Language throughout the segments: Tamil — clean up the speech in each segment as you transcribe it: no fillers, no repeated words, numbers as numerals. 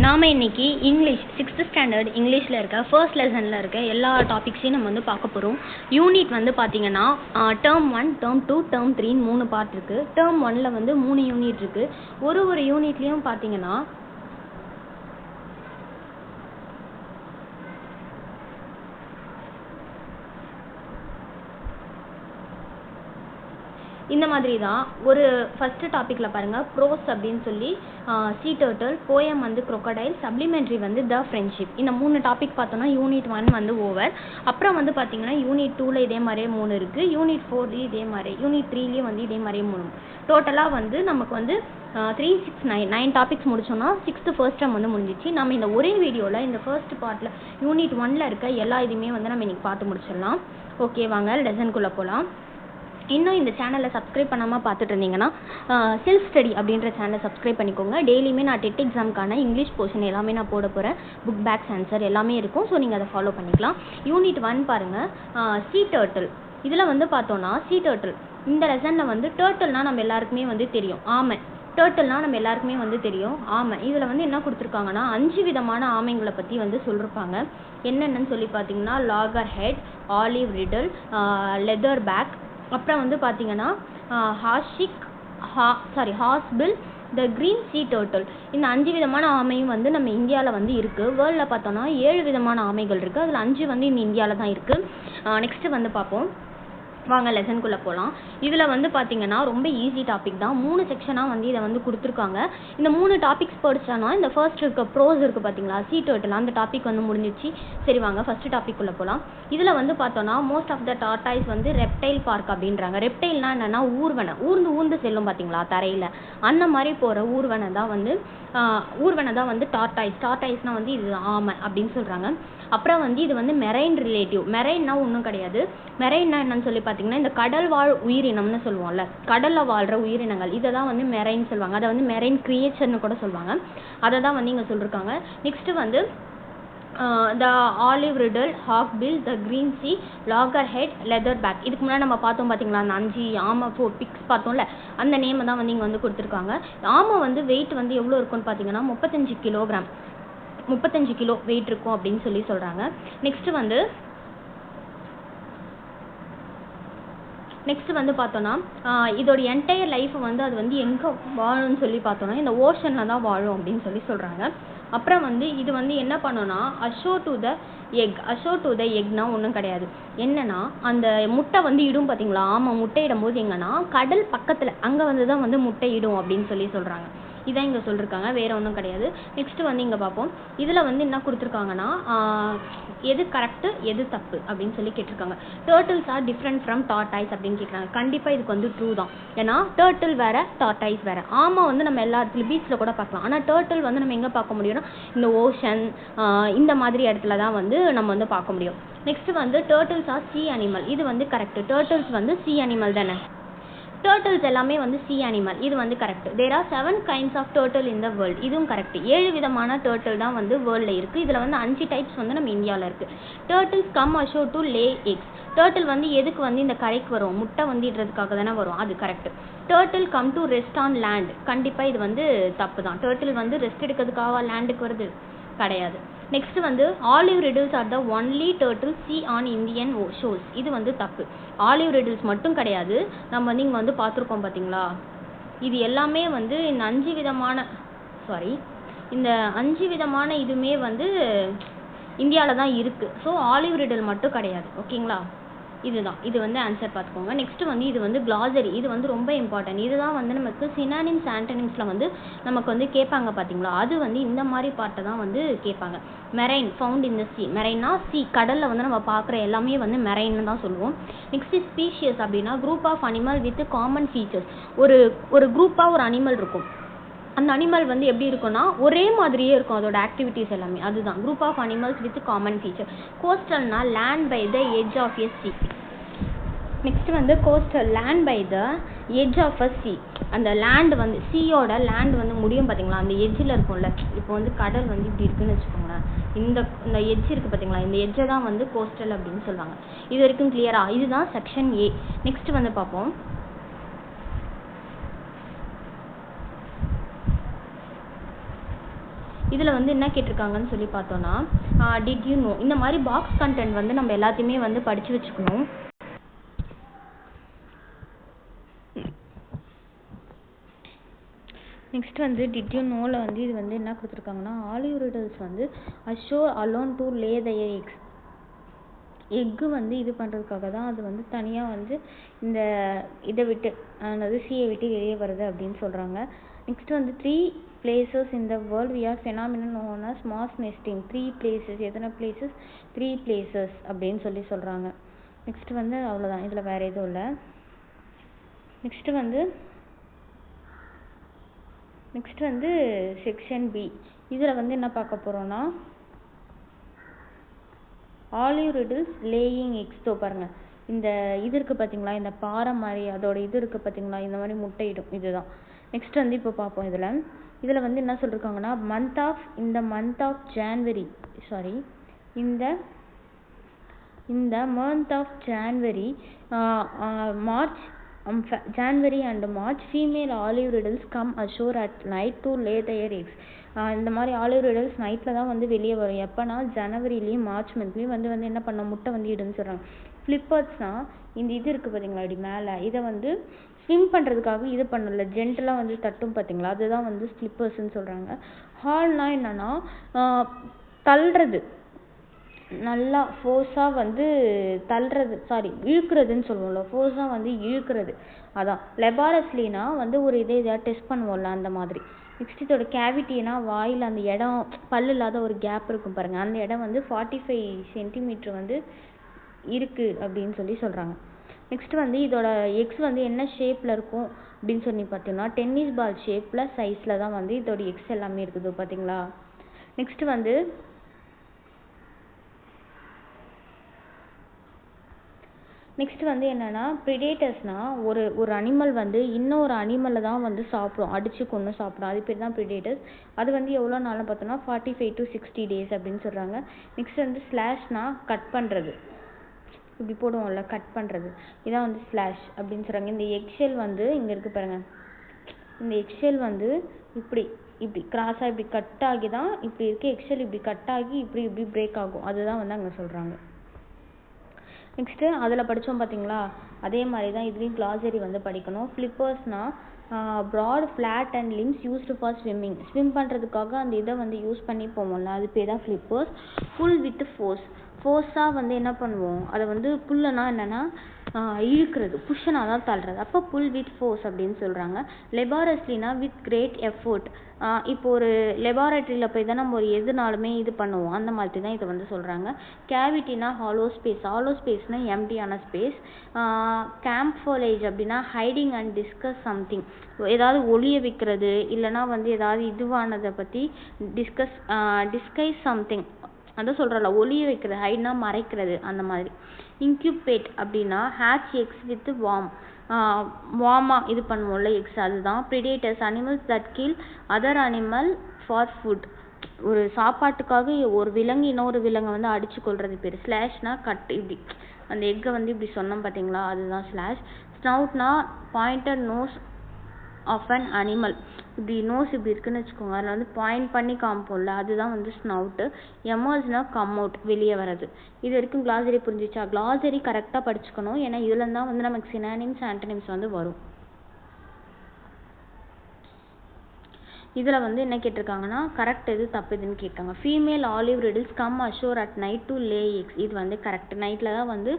நாம இன்னைக்கு இங்கிலீஷ் 6th ஸ்டாண்டர்ட் இங்கிலீஷில் இருக்க ஃபர்ஸ்ட் லெசனில் இருக்க எல்லா டாபிக்ஸையும் நம்ம வந்து பார்க்க போகிறோம். யூனிட் வந்து பார்த்தீங்கன்னா டேர்ம் 1, டேர்ம் 2, டேர்ம் 3 3 பார்ட் இருக்குது. டேர்ம் 1ல் வந்து 3 யூனிட் இருக்குது. ஒரு யூனிட்லேயும் பார்த்தீங்கன்னா இந்த மாதிரி தான். ஒரு ஃபஸ்ட்டு டாப்பிக்கில் பாருங்கள், ப்ரோஸ் அப்படின்னு சொல்லி சீ டர்ட்டில், போயம் வந்து crocodile, சப்ளிமெண்ட்ரி வந்து த ஃப்ரெண்ட்ஷிப். இந்த 3 டாபிக் பார்த்தோன்னா யூனிட் 1 வந்து ஓவர். அப்புறம் வந்து பார்த்தீங்கன்னா யூனிட் 2ல் இதே மாதிரியே 3 இருக்குது. யூனிட் 4லேயும் இதே மாதிரி, யூனிட் 3லேயும் வந்து இதே மாதிரியே 3. டோட்டலாக வந்து நமக்கு வந்து 3, 6, 9 டாபிக்ஸ் முடிச்சோன்னா 6th ஃபர்ஸ்ட் டேர்ம் வந்து முடிஞ்சிச்சு. நம்ம இந்த ஒரே வீடியோவில் இந்த ஃபர்ஸ்ட் பார்ட்டில் யூனிட் 1ல் இருக்க எல்லா இதுவுமே வந்து நம்ம இன்றைக்கி பார்த்து முடிச்சிடலாம். ஓகே, வாங்க லெசனுக்குள்ளே போகலாம். இன்னும் இந்த சேனலை சப்ஸ்கிரைப் பண்ணாமல் பார்த்துட்டு இருந்தீங்கன்னா செல்ஃப் ஸ்டடி அப்படின்ற சேனலை சப்ஸ்கிரைப் பண்ணிக்கோங்க. டெய்லியுமே நான் டெட் எக்ஸாமுக்கான இங்கிலீஷ் போர்ஷன் எல்லாமே நான் போட போகிறேன். புக் பேக்ஸ் ஆன்சர் எல்லாமே இருக்கும். ஸோ நீங்கள் அதை ஃபாலோ பண்ணிக்கலாம். யூனிட் 1 பாருங்கள், சீ டர்ட்டில். இதில் வந்து பார்த்தோன்னா சீ டர்ட்டில் இந்த லெசனில் வந்து டர்ட்டில்னால் நம்ம எல்லாருக்குமே வந்து தெரியும். ஆமை டர்ட்டில்னால் நம்ம எல்லாருக்குமே வந்து தெரியும். ஆமை இதில் வந்து என்ன கொடுத்துருக்காங்கன்னா 5 விதமான ஆமைங்களை பற்றி வந்து சொல்லியிருப்பாங்க. என்னென்னு சொல்லி பார்த்தீங்கன்னா loggerhead, olive ridley, leatherback, அப்புறம் வந்து பார்த்தீங்கன்னா ஹார்ஸ்பில், த க்ரீன் சீ டர்ட்டில். இந்த 5 விதமான ஆமையும் வந்து நம்ம இந்தியாவில் வந்து இருக்குது. வேர்ல்டில் பார்த்தோன்னா 7 விதமான ஆமைகள் இருக்குது. அதில் 5 வந்து இந்த இந்தியாவில் தான் இருக்குது. நெக்ஸ்ட்டு வந்து பார்ப்போம், வாங்க லெசனுக்குள்ளே போகலாம். இதில் வந்து பார்த்தீங்கன்னா ரொம்ப ஈஸி டாபிக் தான். 3 செக்ஷனாக வந்து இதை வந்து கொடுத்துருக்காங்க. இந்த 3 டாபிக்ஸ் படிச்சோன்னா இந்த ஃபர்ஸ்ட் இருக்க ப்ரோஸ் இருக்குது பார்த்தீங்களா, சீ டர்ட்டில், அந்த டாபிக் வந்து முடிஞ்சிச்சு. சரி வாங்க ஃபஸ்ட்டு டாபிக்குள்ளே போகலாம். இதில் வந்து பார்த்தோன்னா மோஸ்ட் ஆஃப் த டார்டாய்ஸ் வந்து ரெப்டைல் பார்க் அப்படின்றாங்க. ரெப்டைல்னா என்னென்னா ஊர்வனை செல்லும் பார்த்தீங்களா தரையில், அந்த மாதிரி போகிற ஊர்வனை தான் வந்து டார்டாய்ஸ்னால் வந்து இது ஆமை அப்படின்னு சொல்கிறாங்க. அப்புறம் வந்து இது வந்து மெரைன் ரிலேட்டிவ். மெரைன்னா ஒன்றும் கிடையாது. மெரைன்னா என்னன்னு சொல்லி பார்த்தீங்கன்னா இந்த கடல் வாழ் உயிரினம்னு சொல்லுவோம்ல, கடலில் வாழ்கிற உயிரினங்கள், இதை தான் வந்து மெரைன் சொல்லுவாங்க. அதை வந்து மெரைன் கிரியேச்சர்னு கூட சொல்லுவாங்க. அதை தான் வந்து இங்கே சொல்லியிருக்காங்க. நெக்ஸ்ட்டு வந்து the olive ridley, hawksbill, the green sea, loggerhead, leatherback. இதுக்கு முன்னாடி நம்ம பார்த்தோம் பார்த்தீங்களா, அந்த 5 ஆமை 4 பிக்ஸ் பார்த்தோம்ல, அந்த நேமை தான் வந்து இங்கே வந்து கொடுத்துருக்காங்க. ஆமை வந்து வெயிட் வந்து எவ்வளோ இருக்குன்னு பார்த்தீங்கன்னா 35 கிலோகிராம், 35 கிலோ வெயிட் இருக்கும் அப்படின்னு சொல்லி சொல்கிறாங்க. நெக்ஸ்ட் வந்து பார்த்தோன்னா இதோட என்டையர் லைஃப் வந்து அது வந்து எங்கே வாழும்னு சொல்லி பார்த்தோன்னா இந்த ஓஷனில் தான் வாழும் அப்படின்னு சொல்லி சொல்கிறாங்க. அப்புறம் வந்து இது வந்து என்ன பண்ணோன்னா அஷோ டு த எக்னா ஒன்றும் கிடையாது. என்னன்னா அந்த முட்டை வந்து இடும் பார்த்தீங்களா, ஆமாம் முட்டையிடும் போது எங்கன்னா கடல் பக்கத்தில் அங்கே வந்து தான் வந்து முட்டை இடும் அப்படின்னு சொல்லி சொல்கிறாங்க. இதான் இங்கே சொல்லியிருக்காங்க, வேறு ஒன்றும் கிடையாது. நெக்ஸ்ட்டு வந்து இங்கே பார்ப்போம். இதில் வந்து என்ன கொடுத்துருக்காங்கன்னா எது கரெக்டு எது தப்பு அப்படின்னு சொல்லி கேட்டிருக்காங்க. Turtles are different from tortoise அப்படின்னு கேட்குறாங்க. கண்டிப்பாக இதுக்கு வந்து ட்ரூ தான். ஏன்னா டர்ட்டில் வேறு, டார்டாய்ஸ் வேறு. ஆமாம் வந்து நம்ம எல்லா இடத்துலையும் பீச்சில் கூட பார்க்கலாம். ஆனால் டர்ட்டில் வந்து நம்ம எங்கே பார்க்க முடியும்னா இந்த ஓஷன் இந்த மாதிரி இடத்துல தான் வந்து நம்ம வந்து பார்க்க முடியும். நெக்ஸ்ட்டு வந்து டர்ட்டில்ஸ் ஆர் சீ அனிமல். இது வந்து கரெக்டு. டர்ட்டில்ஸ் வந்து சீ அனிமல் தானே. டர்ட்டில்ஸ் எல்லாமே வந்து சீ அனிமல், இது வந்து correct. There are 7 kinds of turtle in the world. இதுவும் கரெக்ட். 7 விதமான டர்ட்டில் தான் வந்து வேர்ல்டில் இருக்குது. இதில் வந்து 5 டைப்ஸ் வந்து நம்ம இந்தியாவில் இருக்குது. Turtles come ashore to lay X. Turtle வந்து எதுக்கு வந்து இந்த கரைக்கு வரும், முட்டை வந்து இடுறதுக்காக தானே வரும், அது correct. Turtle come to rest on land. கண்டிப்பாக இது வந்து தப்பு தான். டர்ட்டில் வந்து ரெஸ்ட் எடுக்கிறதுக்காக லேண்டுக்கு வருது, கிடையாது. நெக்ஸ்ட் வந்து olive ridleys R the only turtle C on Indian shows. இது வந்து தப்பு. ஆலிவ் ரிடில்ஸ் மட்டும் கிடையாது, நம்ம வந்து இங்கே வந்து பார்த்துருக்கோம் பார்த்தீங்களா, இது எல்லாமே வந்து இந்த 5 விதமான இதுவுமே வந்து இந்தியாவில் தான் இருக்குது. ஸோ ஆலிவ் ரிடில் மட்டும் கிடையாது. ஓகேங்களா, இதுதான். இது வந்து ஆன்சர் பார்த்துக்கோங்க. நெக்ஸ்ட்டு வந்து இது வந்து கிளாசரி. இது வந்து ரொம்ப இம்பார்ட்டன்ட். இதுதான் வந்து நமக்கு சினானிம்ஸ் ஆன்டனிம்ஸில் வந்து நமக்கு வந்து கேட்பாங்க பார்த்தீங்களா, அது வந்து இந்த மாதிரி பாட்டை தான் வந்து கேட்பாங்க. மெரைன் ஃபவுண்ட் இன் த சீ. மெரைன்னா சீ, கடலில் வந்து நம்ம பார்க்குற எல்லாமே வந்து மெரைன்னு தான் சொல்லுவோம். நெக்ஸ்ட் ஸ்பீஷியஸ் அப்படின்னா group of animal with common features. ஒரு குரூப்பாக ஒரு அனிமல் இருக்கும். அந்த அனிமல் வந்து எப்படி இருக்குன்னா ஒரே மாதிரியே இருக்கும் அதோட ஆக்டிவிட்டீஸ் எல்லாமே. அதுதான் group of animals with common feature. கோஸ்டல்னா land by the edge of a sea. Next வந்து coastal, land by the edge of a sea. அந்த லேண்ட் வந்து சீயோட லேண்ட் வந்து முடியும் பார்த்தீங்களா, அந்த எட்ஜில் இருக்கும்ல. இப்போ வந்து கடல் வந்து இப்படி இருக்குன்னு வச்சுக்கோங்களேன், இந்த எட்ஜ் இருக்குது பார்த்தீங்களா, இந்த எட்ஜை தான் வந்து கோஸ்டல் அப்படின்னு சொல்லுவாங்க. இது வரைக்கும் கிளியரா? இதுதான் செக்ஷன் ஏ. நெக்ஸ்ட் வந்து பார்ப்போம். இதில் வந்து என்ன கேட்டிருக்காங்கன்னு சொல்லி பார்த்தோன்னா டிட் யூ நோ, இந்த மாதிரி பாக்ஸ் கண்டென்ட் வந்து நம்ம எல்லாத்தையுமே வந்து படித்து வச்சுக்கணும். நெக்ஸ்ட் வந்து டிட் யூ நோவில் வந்து இது வந்து என்ன கொடுத்துருக்காங்கன்னா ஆலிவ் ரிடல்ஸ் வந்து ashore alone to lay their eggs, எக்கு வந்து இது பண்ணுறதுக்காக தான் அது வந்து தனியாக வந்து இந்த இதை விட்டு அதாவது சீயை விட்டு வெளியே வருது அப்படின்னு சொல்கிறாங்க. நெக்ஸ்ட் வந்து 3 places in the world we are phenomenon known as mass nesting. 3 places, எத்தனை places? 3 places அப்படின்னு சொல்கிறாங்க. நெக்ஸ்ட் வந்து அவ்வளோதான், இதில் வேறு எதுவும் இல்லை. நெக்ஸ்ட் வந்து செக்ஷன் பி, இதில் வந்து என்ன பார்க்க போகிறோன்னா ஆலிவ் ரிடில்ஸ் லேயிங் எக்ஸ். பாருங்கள், இந்த இது இருக்குது பார்த்தீங்களா, இந்த பாறை மாதிரி அதோட இது இருக்குது பார்த்தீங்களா, இந்த மாதிரி முட்டையிடும், இதுதான். நெக்ஸ்ட் வந்து இப்போ பார்ப்போம். இதில் வந்து என்ன சொல்லியிருக்காங்கன்னா இந்த month of January March January and March, female olive riddles come ashore at night to lay their eggs. இந்த மாதிரி ஆலிவ் ரிடல்ஸ் நைட்டில் தான் வந்து வெளியே வரும். எப்போனா ஜனவரிலேயும் மார்ச் மந்த்லேயும் வந்து என்ன பண்ண முட்டை வந்து இடுன்னு சொல்கிறாங்க. ஃப்ளிப்பர்ஸ்னால் இந்த இது இருக்குது பார்த்தீங்களா, இப்படி மேலே இதை வந்து ஸ்விம் பண்ணுறதுக்காக இது பண்ணல, ஜென்டலாக வந்து தட்டும் பார்த்தீங்களா, அதுதான் வந்து ஸ்லிப்பர்ஸ்ன்னு சொல்கிறாங்க. ஹால்னா என்னென்னா தள்ளுறது, நல்லா ஃபோர்ஸாக வந்து தள்ளுறது, இழுக்கிறதுன்னு சொல்லுவோம்ல, ஃபோர்ஸாக வந்து இழுக்கிறது, அதான். லெபாரஸ்லினா வந்து ஒரு இதை டெஸ்ட் பண்ணுவோம்ல, அந்த மாதிரி. நெக்ஸ்ட் இதோட கேவிட்டினா வாயில் அந்த இடம் பல் இல்லாத ஒரு கேப் இருக்கும் பாருங்கள், அந்த இடம் வந்து 45 சென்டிமீட்டர் வந்து இருக்குது அப்படின்னு சொல்கிறாங்க. நெக்ஸ்ட் வந்து இதோட எக்ஸ் வந்து என்ன ஷேப்பில் இருக்கும் அப்படின்னு சொல்லி பார்த்தீங்கன்னா டென்னிஸ் பால் ஷேப்பில் சைஸில் தான் வந்து இதோட எக்ஸ் எல்லாமே இருக்குது பார்த்தீங்களா. நெக்ஸ்ட் வந்து என்னென்னா ப்ரிடேட்டர்ஸ்னால் ஒரு அனிமல் வந்து இன்னொரு அனிமலை தான் வந்து சாப்பிடும், அடித்து கொன்று சாப்பிடும், அது பேர் தான் ப்ரிடேட்டர்ஸ். அது வந்து எவ்வளோ நாள்னு பார்த்தோன்னா 45 to 60 days அப்படின்னு சொல்கிறாங்க. நெக்ஸ்ட் வந்து ஸ்லாஷ்னால் கட் பண்ணுறது, இப்படி போடுவோம்ல, கட் பண்ணுறது, இதான் வந்து ஸ்லாஷ் அப்படின்னு சொல்கிறாங்க. இந்த எக்ஷெல் வந்து இங்கே இருக்குது பாருங்கள், இந்த எக்ஷெல் வந்து இப்படி கிராஸாக இப்படி கட் ஆகி தான் இப்படி இருக்குது, எக்ஷெல் இப்படி கட் ஆகி இப்படி பிரேக் ஆகும், அதுதான் வந்து அங்கே சொல்கிறாங்க. நெக்ஸ்ட்டு அதில் படித்தோம் பார்த்தீங்களா, அதே மாதிரி தான் இதுலேயும் கிளாசரி வந்து படிக்கணும். ஃப்ளிப்பர்ஸ்னால் broad flat and limbs used for swim பண்ணுறதுக்காக அந்த இதை வந்து யூஸ் பண்ணி போவோம்ல, அது பேர் தான் ஃப்ளிப்பர்ஸ். புல் வித் ஃபோர்ஸாக வந்து என்ன பண்ணுவோம், அதை வந்து புல்லுனா என்னென்னா இழுக்கிறது, புஷ்ஷனாக தான் தள்ளுறது, அப்போ புல் வித் ஃபோர்ஸ் அப்படின்னு சொல்கிறாங்க. லெபாரஸ்லினா வித் கிரேட் எஃபோர்ட், இப்போ ஒரு லெபார்ட்டரியில் போய் தான் நம்ம ஒரு எதுனாலுமே இது பண்ணுவோம், அந்த மாதிரி தான் இதை வந்து சொல்கிறாங்க. கேவிட்டினா ஹாலோ ஸ்பேஸ்னால் எம்டியான ஸ்பேஸ். கேம்ஃபோலேஜ் அப்படின்னா ஹைடிங் அண்ட் டிஸ்கஸ் சம்திங், ஏதாவது ஒளிய வைக்கிறது இல்லைனா வந்து ஏதாவது இதுவானதை பற்றி டிஸ்கைஸ் சம்திங், அதான் சொல்கிறல, ஒளிய வைக்கிறது, ஹைட்னா மறைக்கிறது, அந்த மாதிரி. இன்க்யூபேட் அப்படின்னா ஹேட்ச் எக்ஸ் வித் வார்மாக இது பண்ணுவோம்ல எக்ஸ், அதுதான். Predators animals that kill other animal for food, ஒரு சாப்பாட்டுக்காக ஒரு விலங்கு இன்னொரு விலங்கை வந்து அடித்து கொள்வது பேர். ஸ்லாஷ்னா கட், இப்படி அந்த எக்கை வந்து இப்படி சொன்னோம் பார்த்தீங்களா, அதுதான் ஸ்லாஷ். ஸ்னவுட்னா pointed nose of an animal, இப்படி நோஸ் இப்படி இருக்குன்னு வச்சுக்கோங்க, அதில் வந்து பாயிண்ட் பண்ணி காமிப்போம்ல, அதுதான் வந்து ஸ்னவுட்டு. எமர்ஜ்னால் கம் அவுட், வெளியே வர்றது. இது வரைக்கும் கிளாசரி புரிஞ்சிச்சா? கிளாசரி கரெக்டாக படிச்சுக்கணும், ஏன்னா இதில் தான் வந்து நமக்கு சினானிம்ஸ் ஆன்டனிம்ஸ் வந்து வரும். இதில் வந்து என்ன கேட்டிருக்காங்கன்னா கரெக்ட் எது தப்பு எதுன்னு கேட்காங்க. Female olive ridleys come ashore at night to lay eggs, இது வந்து கரெக்ட். நைட்டில் தான் வந்து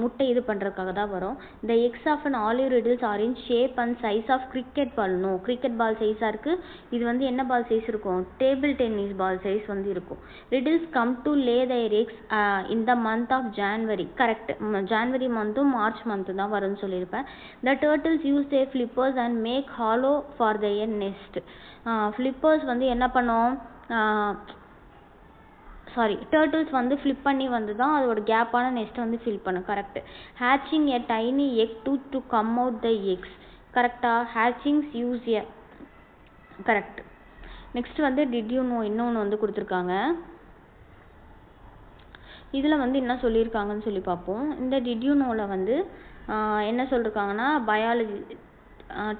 முட்டை இது பண்ணுறதுக்காக தான் வரும். The eggs of an olive ridleys are in shape and size of cricket ball. No, cricket ball சைஸாக இருக்குது. இது வந்து என்ன பால் சைஸ் இருக்கும்? டேபிள் டென்னிஸ் பால் சைஸ் வந்து இருக்கும். Ridleys come to lay their eggs in the month of January. Correct, January மந்த்தும் மார்ச் மந்த்து தான் வரும்னு சொல்லியிருப்பேன். The turtles use their flippers and make hollow for their nest. Flippers வந்து என்ன பண்ணோம், டர்ட்டில்ஸ் வந்து ஃப்ளிப் பண்ணி வந்து தான் அதோட கேப்பான நெஸ்ட்டை வந்து ஃபில் பண்ணும். Correct. Hatching a tiny egg to come out the X. கரெக்டாக, ஹேச்சிங்ஸ் யூஸ் எ, கரெக்ட். நெக்ஸ்ட் வந்து டிட் யூ நோ இன்னொன்று வந்து கொடுத்துருக்காங்க. இதில் வந்து என்ன சொல்லியிருக்காங்கன்னு சொல்லி பார்ப்போம். இந்த டிட் யூ நோவில் வந்து என்ன சொல்லியிருக்காங்கன்னா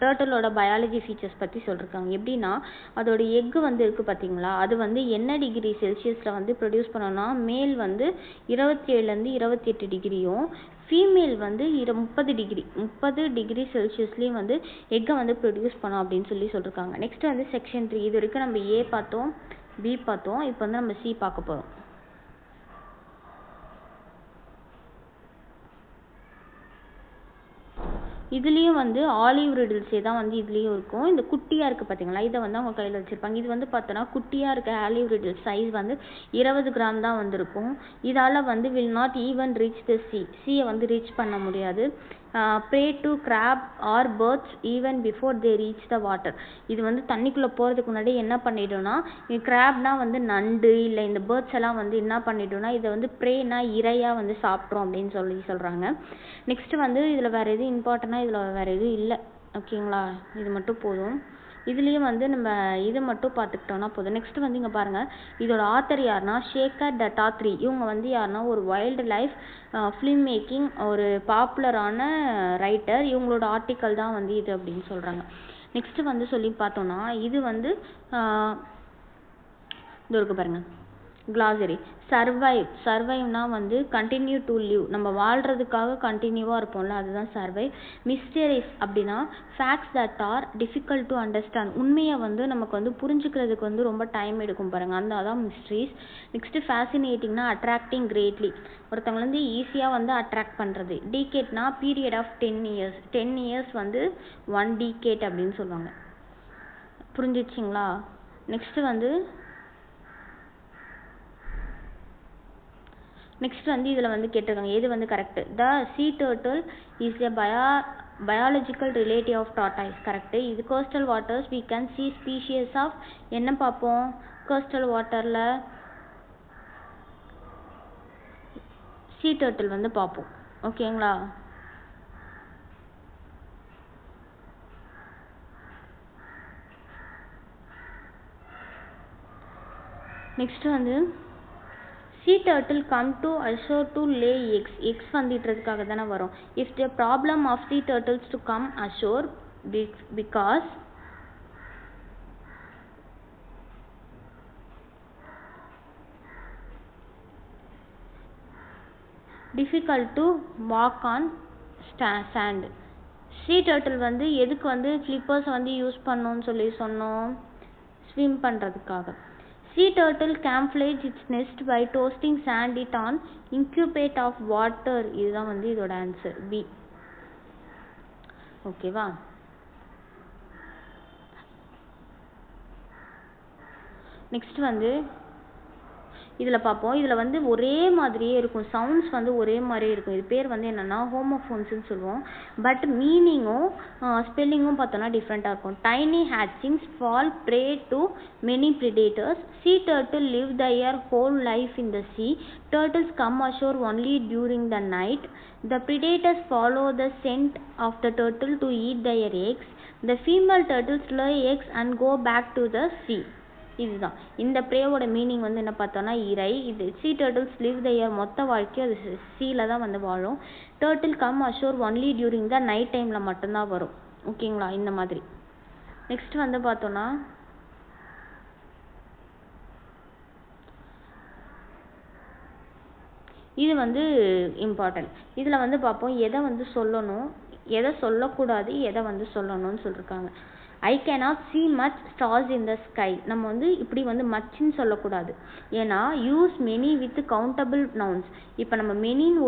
டர்ட்டிலோட பயாலஜி ஃபீச்சர்ஸ் பற்றி சொல்லியிருக்காங்க. எப்படின்னா அதோட எக்கு வந்து இருக்குது பார்த்தீங்களா, அது வந்து என்ன டிகிரி செல்சியஸில் வந்து ப்ரொடியூஸ் பண்ணோன்னா மேல் வந்து 27லேருந்து 28 டிகிரியும் ஃபீமேல் வந்து 30 டிகிரி செல்சியஸ்லேயும் வந்து எக்கை வந்து ப்ரொடியூஸ் பண்ணோம் அப்படின்னு சொல்லியிருக்காங்க. நெக்ஸ்ட் வந்து செக்ஷன் 3. இது வரைக்கும் நம்ம ஏ பார்த்தோம், பி பார்த்தோம், இப்போ வந்து நம்ம சி பார்க்க போகிறோம். இதுலேயும் வந்து ஆலிவ் ரிடில்ஸே தான் வந்து இதுலேயும் இருக்கும். இந்த குட்டியாக இருக்குது பார்த்தீங்களா, இதை வந்து அவங்க கையில் வச்சுருப்பாங்க. இது வந்து பார்த்தோன்னா குட்டியாக இருக்க ஆலிவ் ரிடில்ஸ் சைஸ் வந்து 20 கிராம் தான் வந்திருக்கும். இதால் வந்து will not even reach the சீயை வந்து ரீச் பண்ண முடியாது. Prey to crabs or birds even before they reach the water. இது வந்து தண்ணிக்குள்ளே போகிறதுக்கு முன்னாடி என்ன பண்ணிடும்னா, கிராப்னா வந்து நண்டு இல்லை இந்த பேர்ட்ஸ் எல்லாம் வந்து என்ன பண்ணிடும்னா இதை வந்து ப்ரேனா இரையாக வந்து சாப்பிட்றோம் அப்படின்னு சொல்கிறாங்க. நெக்ஸ்ட்டு வந்து இதில் வேறு எதுவும் இம்பார்ட்டண்ட்டாக இதில் வேறு எதுவும் இல்லை. ஓகேங்களா, இது மட்டும் போதும். இதுலேயும் வந்து நம்ம இது மட்டும் பார்த்துக்கிட்டோன்னா போதும். நெக்ஸ்ட் வந்து இங்கே பாருங்கள், இதோட ஆத்தர் யாருன்னா ஷேகர் தத்தாத்ரி. இவங்க வந்து யாருன்னா ஒரு வைல்டு லைஃப் ஃபிலிம் மேக்கிங் ஒரு பாப்புலரான ரைட்டர். இவங்களோட ஆர்டிக்கல் தான் வந்து இது அப்படின்னு சொல்கிறாங்க. நெக்ஸ்ட்டு வந்து சொல்லி பார்த்தோன்னா இது வந்து இது இருக்கு பாருங்கள், கிளாசரி. சர்வைவ்னா வந்து கண்டினியூ டு லிவ், நம்ம வாழ்கிறதுக்காக கண்டினியூவாக இருப்போம்ல, அதுதான் சர்வைவ். மிஸ்டரிஸ் அப்படின்னா facts that R difficult to understand, உண்மையை வந்து நமக்கு வந்து புரிஞ்சுக்கிறதுக்கு வந்து ரொம்ப டைம் எடுக்கும் பாருங்கள், அதான் மிஸ்ட்ரிஸ். நெக்ஸ்ட்டு ஃபேசினேட்டிங்னா அட்ராக்டிங் கிரேட்லி, ஒருத்தவங்க வந்து ஈஸியாக வந்து அட்ராக்ட் பண்ணுறது. டீகேட்னா பீரியட் ஆஃப் 10 இயர்ஸ், 10 இயர்ஸ் வந்து 1 டீகேட் அப்படின்னு சொல்லுவாங்க. புரிஞ்சிச்சிங்களா? நெக்ஸ்ட்டு வந்து இதில் வந்து கேட்டிருக்காங்க எது வந்து correct. The sea turtle is a biological relative of tortoise. Correct. இது coastal waters we can see species of என்ன பார்ப்போம், கோஸ்டல் வாட்டரில் சீ டர்ட்டில் வந்து பார்ப்போம். ஓகேங்களா. நெக்ஸ்ட்டு வந்து sea turtle come to ashore to lay eggs வந்துட்டுறதுக்காக தானே வரும். if the problem of sea turtles to come ashore because difficult to walk on sand. sea turtle வந்து எதுக்கு வந்து ஃப்ளிப்பர்ஸ் வந்து யூஸ் பண்ணோன்னு சொன்னோம், ஸ்விம் பண்ணுறதுக்காக. Sea turtle camouflage its nest by toasting sand it on incubate of water. இதுதான் வந்து இதோட ஆன்சர் பி. ஓகேவா. நெக்ஸ்ட் வந்து இதில் பார்ப்போம். இதில் வந்து ஒரே மாதிரியே இருக்கும், சவுண்ட்ஸ் வந்து ஒரே மாதிரியே இருக்கும். இது பேர் வந்து என்னென்னா ஹோமோஃபோன்ஸ்னு சொல்லுவோம். பட் மீனிங்கும் ஸ்பெல்லிங்கும் பார்த்தோன்னா டிஃப்ரெண்ட்டாக இருக்கும். Tiny hatchings fall prey to many predators. Sea turtle live their whole life in the sea. Turtles come ashore only during the night. The predators follow the scent of the turtle to eat their eggs. The female turtles lay eggs and go back to the sea. இதுதான் இந்த ப்ரேவோட மீனிங் வந்து என்ன பார்த்தோன்னா இறை. இது சீ டர்ட்டில்ஸ் லிவ் தயர் மொத்த வாழ்க்கையும் அது சீல தான் வந்து வாழும். Turtle come ashore only during the night டைமில் மட்டும்தான் வரும். ஓகேங்களா, இந்த மாதிரி. நெக்ஸ்ட் வந்து பார்த்தோன்னா இது வந்து இம்பார்ட்டன்ட். இதில் வந்து பார்ப்போம் எதை வந்து சொல்லணும், எதை சொல்லக்கூடாது, எதை வந்து சொல்லணும்னு சொல்லியிருக்காங்க. I cannot C much stars in the sky. நம்ம வந்து இப்படி வந்து மச்ன்னு சொல்லக்கூடாது. ஏன்னா use many with countable nouns. இப்போ நம்ம மெனின்னு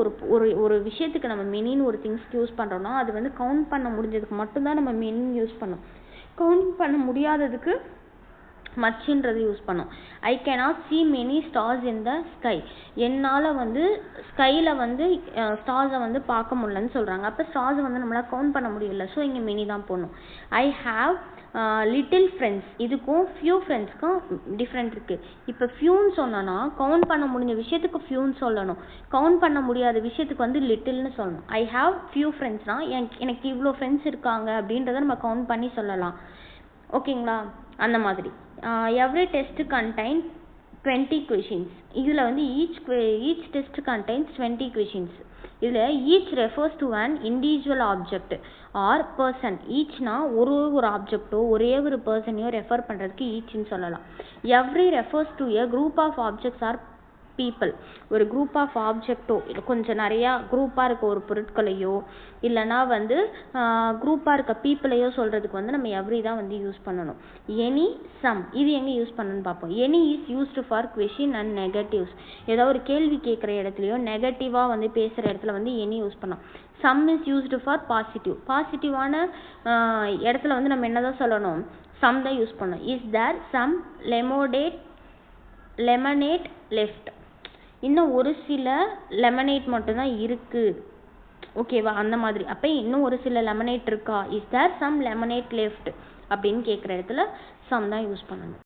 ஒரு விஷயத்துக்கு நம்ம மெனின்னு ஒரு திங்ஸ்க்கு யூஸ் பண்ணுறோன்னா அது வந்து கவுண்ட் பண்ண முடிஞ்சதுக்கு மட்டும்தான் நம்ம மெனின்னு யூஸ் பண்ணோம். கவுண்ட் பண்ண முடியாததுக்கு மச்சுன்றது யூஸ் பண்ணோம். I cannot see many stars in the sky. என்னால் வந்து ஸ்கையில் வந்து ஸ்டார்ஸை வந்து பார்க்க முடியலன்னு சொல்கிறாங்க. அப்போ ஸ்டார்ஸை வந்து நம்மளால் கவுண்ட் பண்ண முடியல. ஸோ இங்கே மெனி தான் போடணும். I have little friends. இதுக்கும் ஃபியூ ஃப்ரெண்ட்ஸ்க்கும் டிஃப்ரெண்ட் இருக்குது. இப்போ ஃபியூன்னு சொன்னோன்னா கவுண்ட் பண்ண முடிஞ்ச விஷயத்துக்கு ஃபியூன்னு சொல்லணும். கவுண்ட் பண்ண முடியாத விஷயத்துக்கு வந்து லிட்டில்னு சொல்லணும். ஐ ஹாவ் ஃபியூ ஃப்ரெண்ட்ஸ்னால் எனக்கு இவ்வளோ ஃப்ரெண்ட்ஸ் இருக்காங்க அப்படின்றத நம்ம கவுண்ட் பண்ணி சொல்லலாம். ஓகேங்களா, அந்த மாதிரி. Every test contain 20 questions. இதில் வந்து ஈச் டெஸ்ட் கண்டைன்ஸ் 20 questions. இதில் each refers to an individual object or person. ஈச்னா ஒரு ஆப்ஜெக்டோ ஒரே ஒரு பர்சனையோ ரெஃபர் பண்ணுறதுக்கு ஈச்னு சொல்லலாம். Every refers to a group of objects or people. ஒரு குரூப் ஆஃப் ஆப்ஜெக்டோ கொஞ்சம் நிறையா குரூப்பாக இருக்க ஒரு பொருட்களையோ இல்லைனா வந்து குரூப்பாக இருக்க பீப்புளையோ சொல்கிறதுக்கு வந்து நம்ம எவ்ரி தான் வந்து யூஸ் பண்ணணும். எனி, சம் இது எங்கே யூஸ் பண்ணணும்னு பார்ப்போம். Any is used for question and negatives. ஏதாவது ஒரு கேள்வி கேட்குற இடத்துலையோ நெகட்டிவாக வந்து பேசுகிற இடத்துல வந்து எனி யூஸ் பண்ணலாம். Some is used for positive. பாசிட்டிவான இடத்துல வந்து நம்ம என்ன தான் சொல்லணும், சம் தான் யூஸ் பண்ணணும். Is there some lemonade left. இன்னும் ஒரு சில லெமனேட் மட்டும்தான் இருக்குது, ஓகேவா, அந்த மாதிரி. அப்போ இன்னும் ஒரு சில லெமனேட் இருக்கா, is there some lemonade left அப்படின்னு கேட்குற இடத்துல சம் தான் யூஸ் பண்ணணும்.